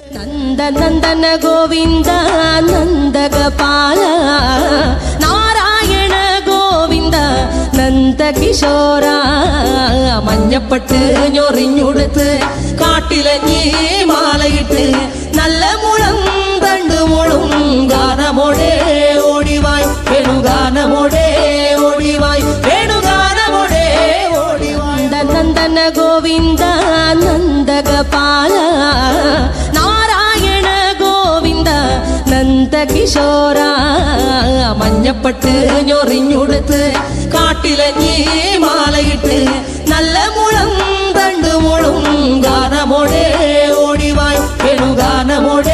നന്ദനന്ദന ഗോവിന്ദ നന്ദഗോപാല നാരായണ ഗോവിന്ദ നന്ദകിശോര മഞ്ഞപ്പെട്ട് ഞൊറിഞ്ഞുടുത്ത് കാട്ടിലഞ്ഞി മാലയിട്ട് നല്ല മുളം തണ്ടുമുളും ഗാനമോടെ ഓടിവായ് വേണുഗാനമോടെ ഓടിവായ് വേണുഗാനമോടെ ഓടിവായ് നന്ദന ഗോവിന്ദ നന്ദഗോപാല നാരായണ ഗോവിന്ദ നന്ദകിശോര മഞ്ഞപ്പെട്ട് ഞൊറിഞ്ഞുടുത്ത് കാട്ടിലഞ്ഞി മാലയിട്ട് നല്ല മുളം തണ്ടുമുളും ഗാനമോടെ ഓടിവായ് വേണുഗാനമോടെ